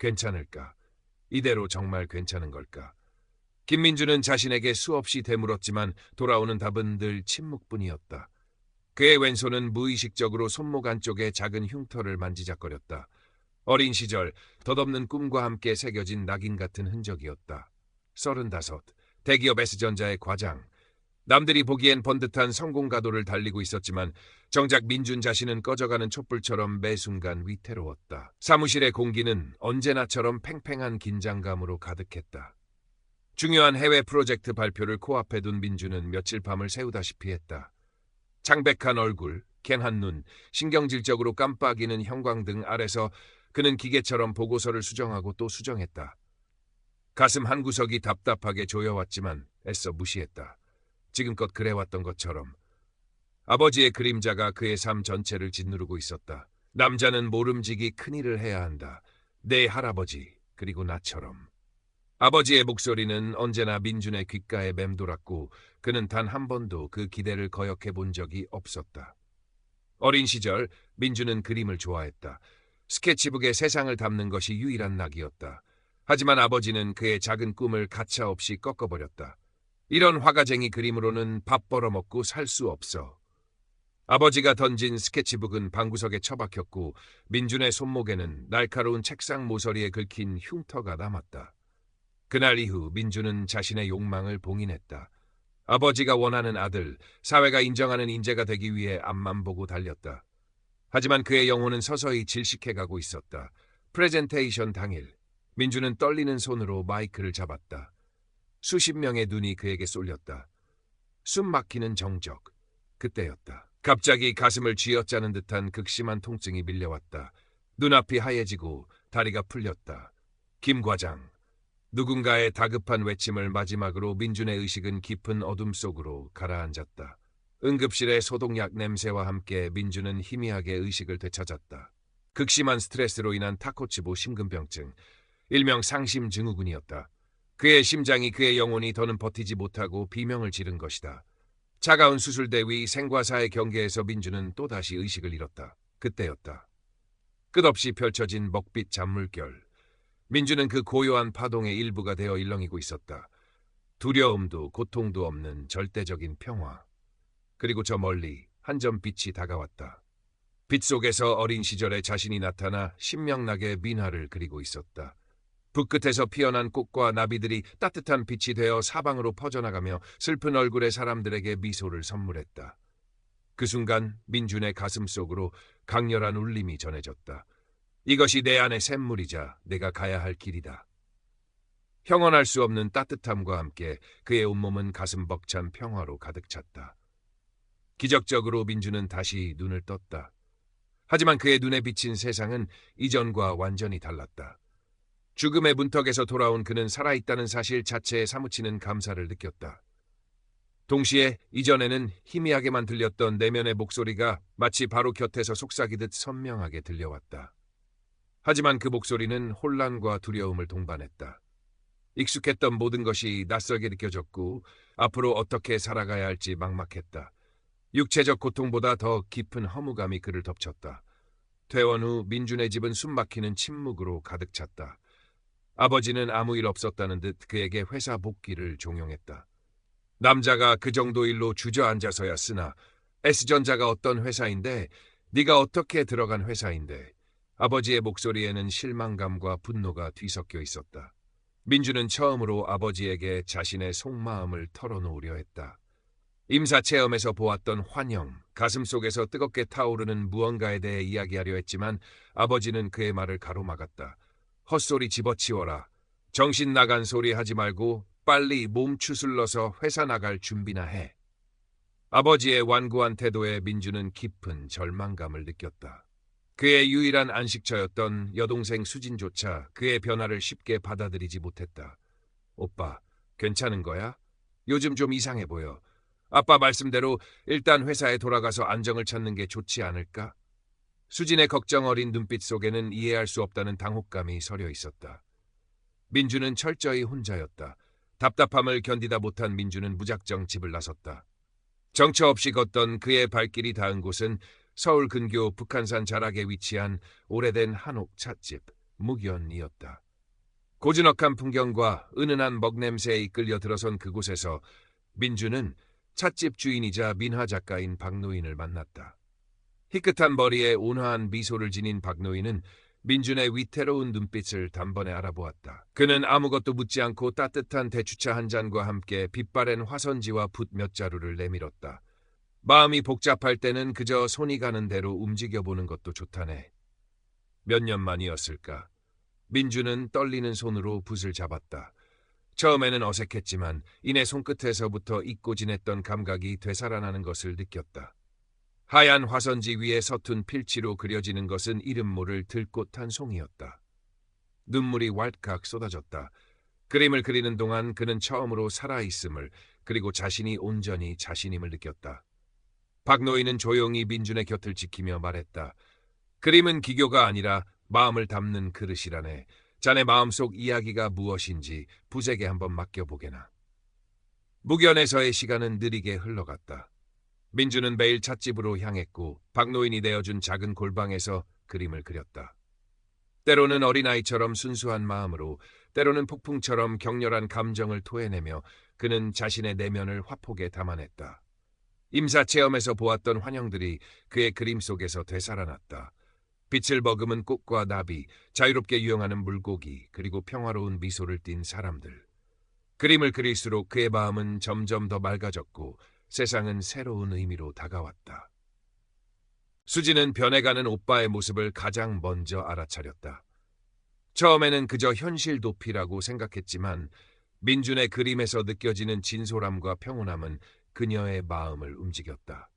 괜찮을까? 이대로 정말 괜찮은 걸까? 김민주는 자신에게 수없이 되물었지만 돌아오는 답은 늘 침묵뿐이었다. 그의 왼손은 무의식적으로 손목 안쪽의 작은 흉터를 만지작거렸다. 어린 시절 덧없는 꿈과 함께 새겨진 낙인 같은 흔적이었다. 35, 대기업 S전자의 과장. 남들이 보기엔 번듯한 성공 가도를 달리고 있었지만 정작 민준 자신은 꺼져가는 촛불처럼 매 순간 위태로웠다. 사무실의 공기는 언제나처럼 팽팽한 긴장감으로 가득했다. 중요한 해외 프로젝트 발표를 코앞에 둔 민준은 며칠 밤을 새우다시피 했다. 창백한 얼굴, 캔한 눈, 신경질적으로 깜빡이는 형광등 아래서 그는 기계처럼 보고서를 수정하고 또 수정했다. 가슴 한구석이 답답하게 조여왔지만 애써 무시했다. 지금껏 그래왔던 것처럼. 아버지의 그림자가 그의 삶 전체를 짓누르고 있었다. 남자는 모름지기 큰일을 해야 한다. 내 할아버지, 그리고 나처럼. 아버지의 목소리는 언제나 민준의 귓가에 맴돌았고 그는 단 한 번도 그 기대를 거역해 본 적이 없었다. 어린 시절 민준은 그림을 좋아했다. 스케치북에 세상을 담는 것이 유일한 낙이었다. 하지만 아버지는 그의 작은 꿈을 가차없이 꺾어버렸다. 이런 화가쟁이 그림으로는 밥 벌어먹고 살 수 없어. 아버지가 던진 스케치북은 방구석에 처박혔고 민준의 손목에는 날카로운 책상 모서리에 긁힌 흉터가 남았다. 그날 이후 민준은 자신의 욕망을 봉인했다. 아버지가 원하는 아들, 사회가 인정하는 인재가 되기 위해 앞만 보고 달렸다. 하지만 그의 영혼은 서서히 질식해가고 있었다. 프레젠테이션 당일, 민준은 떨리는 손으로 마이크를 잡았다. 수십 명의 눈이 그에게 쏠렸다. 숨 막히는 정적, 그때였다. 갑자기 가슴을 쥐어짜는 듯한 극심한 통증이 밀려왔다. 눈앞이 하얘지고 다리가 풀렸다. 김 과장. 누군가의 다급한 외침을 마지막으로 민준의 의식은 깊은 어둠 속으로 가라앉았다. 응급실의 소독약 냄새와 함께 민준은 희미하게 의식을 되찾았다. 극심한 스트레스로 인한 타코츠보 심근병증, 일명 상심증후군이었다. 그의 심장이 그의 영혼이 더는 버티지 못하고 비명을 지른 것이다. 차가운 수술대 위 생과 사의 경계에서 민준은 또다시 의식을 잃었다. 그때였다. 끝없이 펼쳐진 먹빛 잔물결. 민준은 그 고요한 파동의 일부가 되어 일렁이고 있었다. 두려움도 고통도 없는 절대적인 평화. 그리고 저 멀리 한 점 빛이 다가왔다. 빛 속에서 어린 시절의 자신이 나타나 신명나게 민화를 그리고 있었다. 붓끝에서 피어난 꽃과 나비들이 따뜻한 빛이 되어 사방으로 퍼져나가며 슬픈 얼굴의 사람들에게 미소를 선물했다. 그 순간 민준의 가슴 속으로 강렬한 울림이 전해졌다. 이것이 내 안의 샘물이자 내가 가야 할 길이다. 형언할 수 없는 따뜻함과 함께 그의 온몸은 가슴 벅찬 평화로 가득 찼다. 기적적으로 민준은 다시 눈을 떴다. 하지만 그의 눈에 비친 세상은 이전과 완전히 달랐다. 죽음의 문턱에서 돌아온 그는 살아있다는 사실 자체에 사무치는 감사를 느꼈다. 동시에 이전에는 희미하게만 들렸던 내면의 목소리가 마치 바로 곁에서 속삭이듯 선명하게 들려왔다. 하지만 그 목소리는 혼란과 두려움을 동반했다. 익숙했던 모든 것이 낯설게 느껴졌고 앞으로 어떻게 살아가야 할지 막막했다. 육체적 고통보다 더 깊은 허무감이 그를 덮쳤다. 퇴원 후 민준의 집은 숨막히는 침묵으로 가득 찼다. 아버지는 아무 일 없었다는 듯 그에게 회사 복귀를 종용했다. 남자가 그 정도 일로 주저앉아서야 쓰나 S전자가 어떤 회사인데 네가 어떻게 들어간 회사인데. 아버지의 목소리에는 실망감과 분노가 뒤섞여 있었다. 민준은 처음으로 아버지에게 자신의 속마음을 털어놓으려 했다. 임사체험에서 보았던 환영, 가슴속에서 뜨겁게 타오르는 무언가에 대해 이야기하려 했지만 아버지는 그의 말을 가로막았다. 헛소리 집어치워라. 정신 나간 소리 하지 말고 빨리 몸 추슬러서 회사 나갈 준비나 해. 아버지의 완고한 태도에 민준은 깊은 절망감을 느꼈다. 그의 유일한 안식처였던 여동생 수진조차 그의 변화를 쉽게 받아들이지 못했다. 오빠, 괜찮은 거야? 요즘 좀 이상해 보여. 아빠 말씀대로 일단 회사에 돌아가서 안정을 찾는 게 좋지 않을까? 수진의 걱정 어린 눈빛 속에는 이해할 수 없다는 당혹감이 서려 있었다. 민주는 철저히 혼자였다. 답답함을 견디다 못한 민주는 무작정 집을 나섰다. 정처 없이 걷던 그의 발길이 닿은 곳은 서울 근교 북한산 자락에 위치한 오래된 한옥 찻집. 무견이었다. 고즈넉한 풍경과 은은한 먹냄새에 이끌려 들어선 그곳에서 민주는 찻집 주인이자 민화 작가인 박노인을 만났다. 희끗한 머리에 온화한 미소를 지닌 박노인은 민준의 위태로운 눈빛을 단번에 알아보았다. 그는 아무것도 묻지 않고 따뜻한 대추차 한 잔과 함께 빛바랜 화선지와 붓 몇 자루를 내밀었다. 마음이 복잡할 때는 그저 손이 가는 대로 움직여보는 것도 좋다네. 몇 년 만이었을까. 민주는 떨리는 손으로 붓을 잡았다. 처음에는 어색했지만 이내 손끝에서부터 잊고 지냈던 감각이 되살아나는 것을 느꼈다. 하얀 화선지 위에 서툰 필치로 그려지는 것은 이름 모를 들꽃 한 송이였다. 눈물이 왈칵 쏟아졌다. 그림을 그리는 동안 그는 처음으로 살아있음을, 그리고 자신이 온전히 자신임을 느꼈다. 박노인은 조용히 민준의 곁을 지키며 말했다. 그림은 기교가 아니라 마음을 담는 그릇이라네. 자네 마음속 이야기가 무엇인지 붓에게 한번 맡겨보게나. 무견에서의 시간은 느리게 흘러갔다. 민주는 매일 찻집으로 향했고 박노인이 내어준 작은 골방에서 그림을 그렸다. 때로는 어린아이처럼 순수한 마음으로, 때로는 폭풍처럼 격렬한 감정을 토해내며 그는 자신의 내면을 화폭에 담아냈다. 임사체험에서 보았던 환영들이 그의 그림 속에서 되살아났다. 빛을 머금은 꽃과 나비, 자유롭게 유영하는 물고기, 그리고 평화로운 미소를 띤 사람들. 그림을 그릴수록 그의 마음은 점점 더 맑아졌고 세상은 새로운 의미로 다가왔다. 수지는 변해가는 오빠의 모습을 가장 먼저 알아차렸다. 처음에는 그저 현실 도피라고 생각했지만 민준의 그림에서 느껴지는 진솔함과 평온함은 그녀의 마음을 움직였다.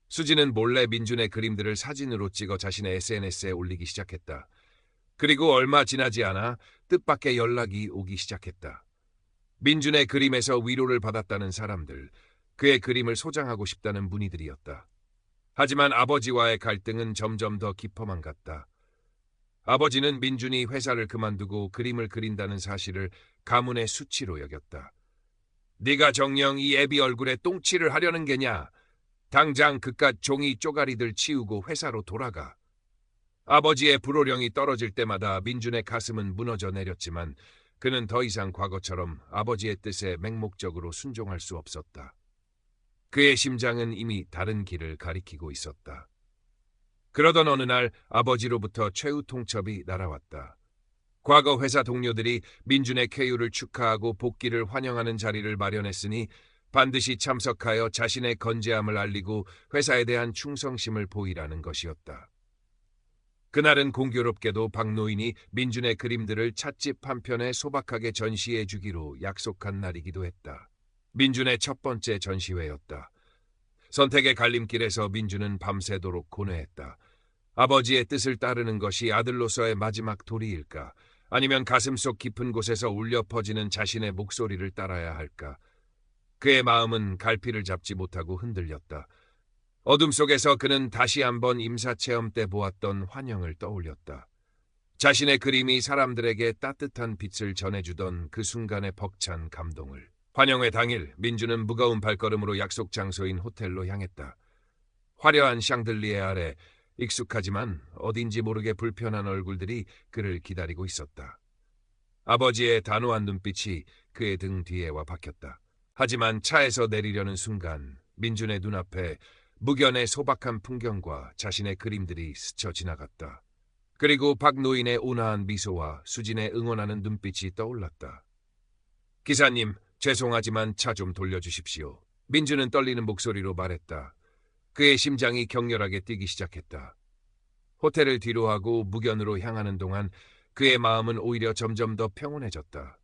수지는 몰래 민준의 그림들을 사진으로 찍어 자신의 SNS에 올리기 시작했다. 그리고 얼마 지나지 않아 뜻밖의 연락이 오기 시작했다. 민준의 그림에서 위로를 받았다는 사람들, 그의 그림을 소장하고 싶다는 문의들이었다. 하지만 아버지와의 갈등은 점점 더 깊어만 갔다. 아버지는 민준이 회사를 그만두고 그림을 그린다는 사실을 가문의 수치로 여겼다. 네가 정녕 이 애비 얼굴에 똥칠을 하려는 게냐? 당장 그깟 종이 쪼가리들 치우고 회사로 돌아가. 아버지의 불호령이 떨어질 때마다 민준의 가슴은 무너져 내렸지만 그는 더 이상 과거처럼 아버지의 뜻에 맹목적으로 순종할 수 없었다. 그의 심장은 이미 다른 길을 가리키고 있었다. 그러던 어느 날 아버지로부터 최후 통첩이 날아왔다. 과거 회사 동료들이 민준의 쾌유를 축하하고 복귀를 환영하는 자리를 마련했으니 반드시 참석하여 자신의 건재함을 알리고 회사에 대한 충성심을 보이라는 것이었다. 그날은 공교롭게도 박노인이 민준의 그림들을 찻집 한편에 소박하게 전시해 주기로 약속한 날이기도 했다. 민준의 첫 번째 전시회였다. 선택의 갈림길에서 민준은 밤새도록 고뇌했다. 아버지의 뜻을 따르는 것이 아들로서의 마지막 도리일까? 아니면 가슴속 깊은 곳에서 울려 퍼지는 자신의 목소리를 따라야 할까? 그의 마음은 갈피를 잡지 못하고 흔들렸다. 어둠 속에서 그는 다시 한번 임사체험 때 보았던 환영을 떠올렸다. 자신의 그림이 사람들에게 따뜻한 빛을 전해주던 그 순간의 벅찬 감동을. 환영회 당일 민주는 무거운 발걸음으로 약속 장소인 호텔로 향했다. 화려한 샹들리에 아래 익숙하지만 어딘지 모르게 불편한 얼굴들이 그를 기다리고 있었다. 아버지의 단호한 눈빛이 그의 등 뒤에와 박혔다. 하지만 차에서 내리려는 순간 민준의 눈앞에 무견의 소박한 풍경과 자신의 그림들이 스쳐 지나갔다. 그리고 박노인의 온화한 미소와 수진의 응원하는 눈빛이 떠올랐다. 기사님, 죄송하지만 차 좀 돌려주십시오. 민준은 떨리는 목소리로 말했다. 그의 심장이 격렬하게 뛰기 시작했다. 호텔을 뒤로하고 무견으로 향하는 동안 그의 마음은 오히려 점점 더 평온해졌다.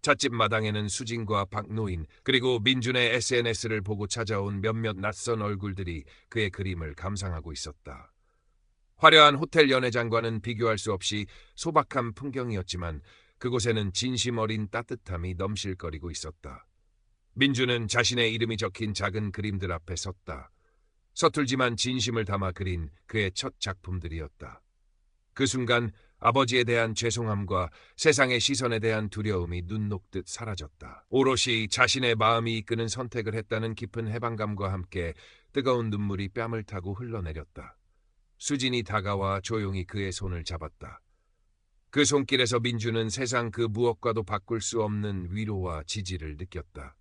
찻집 마당에는 수진과 박노인, 그리고 민준의 SNS를 보고 찾아온 몇몇 낯선 얼굴들이 그의 그림을 감상하고 있었다. 화려한 호텔 연회장과는 비교할 수 없이 소박한 풍경이었지만 그곳에는 진심 어린 따뜻함이 넘실거리고 있었다. 민준은 자신의 이름이 적힌 작은 그림들 앞에 섰다. 서툴지만 진심을 담아 그린 그의 첫 작품들이었다. 그 순간 아버지에 대한 죄송함과 세상의 시선에 대한 두려움이 눈 녹듯 사라졌다. 오롯이 자신의 마음이 이끄는 선택을 했다는 깊은 해방감과 함께 뜨거운 눈물이 뺨을 타고 흘러내렸다. 수진이 다가와 조용히 그의 손을 잡았다. 그 손길에서 민주는 세상 그 무엇과도 바꿀 수 없는 위로와 지지를 느꼈다.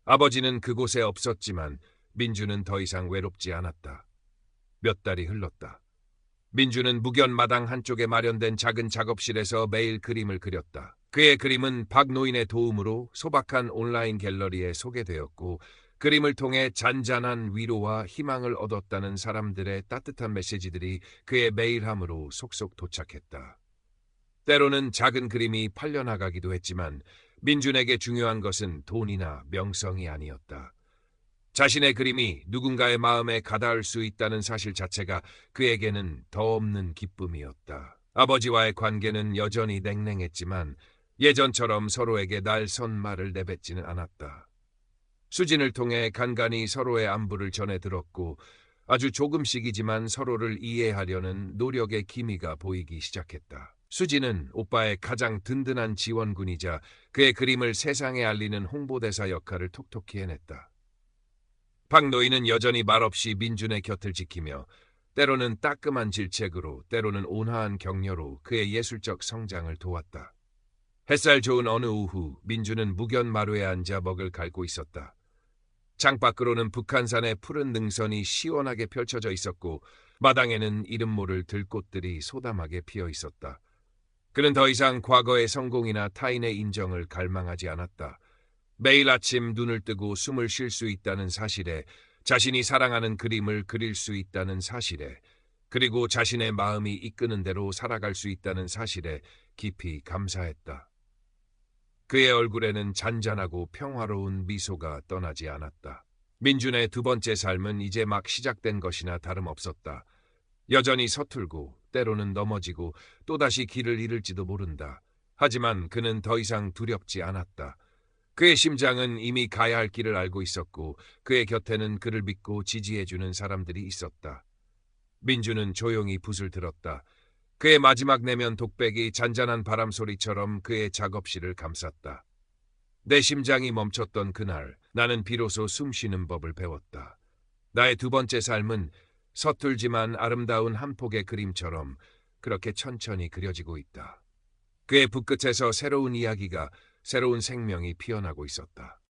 아버지는 그곳에 없었지만 민주는 더 이상 외롭지 않았다. 몇 달이 흘렀다. 민주는 무견 마당 한쪽에 마련된 작은 작업실에서 매일 그림을 그렸다. 그의 그림은 박 노인의 도움으로 소박한 온라인 갤러리에 소개되었고, 그림을 통해 잔잔한 위로와 희망을 얻었다는 사람들의 따뜻한 메시지들이 그의 메일함으로 속속 도착했다. 때로는 작은 그림이 팔려나가기도 했지만 민준에게 중요한 것은 돈이나 명성이 아니었다. 자신의 그림이 누군가의 마음에 가닿을 수 있다는 사실 자체가 그에게는 더 없는 기쁨이었다. 아버지와의 관계는 여전히 냉랭했지만 예전처럼 서로에게 날선 말을 내뱉지는 않았다. 수진을 통해 간간히 서로의 안부를 전해 들었고, 아주 조금씩이지만 서로를 이해하려는 노력의 기미가 보이기 시작했다. 수진은 오빠의 가장 든든한 지원군이자 그의 그림을 세상에 알리는 홍보대사 역할을 톡톡히 해냈다. 박노인은 여전히 말없이 민준의 곁을 지키며 때로는 따끔한 질책으로, 때로는 온화한 격려로 그의 예술적 성장을 도왔다. 햇살 좋은 어느 오후, 민준은 무견 마루에 앉아 먹을 갈고 있었다. 창밖으로는 북한산의 푸른 능선이 시원하게 펼쳐져 있었고, 마당에는 이름 모를 들꽃들이 소담하게 피어 있었다. 그는 더 이상 과거의 성공이나 타인의 인정을 갈망하지 않았다. 매일 아침 눈을 뜨고 숨을 쉴 수 있다는 사실에, 자신이 사랑하는 그림을 그릴 수 있다는 사실에, 그리고 자신의 마음이 이끄는 대로 살아갈 수 있다는 사실에 깊이 감사했다. 그의 얼굴에는 잔잔하고 평화로운 미소가 떠나지 않았다. 민준의 두 번째 삶은 이제 막 시작된 것이나 다름없었다. 여전히 서툴고 때로는 넘어지고 또다시 길을 잃을지도 모른다. 하지만 그는 더 이상 두렵지 않았다. 그의 심장은 이미 가야 할 길을 알고 있었고, 그의 곁에는 그를 믿고 지지해주는 사람들이 있었다. 민주는 조용히 붓을 들었다. 그의 마지막 내면 독백이 잔잔한 바람 소리처럼 그의 작업실을 감쌌다. 내 심장이 멈췄던 그날, 나는 비로소 숨 쉬는 법을 배웠다. 나의 두 번째 삶은 서툴지만 아름다운 한 폭의 그림처럼 그렇게 천천히 그려지고 있다. 그의 붓끝에서 새로운 이야기가, 새로운 생명이 피어나고 있었다.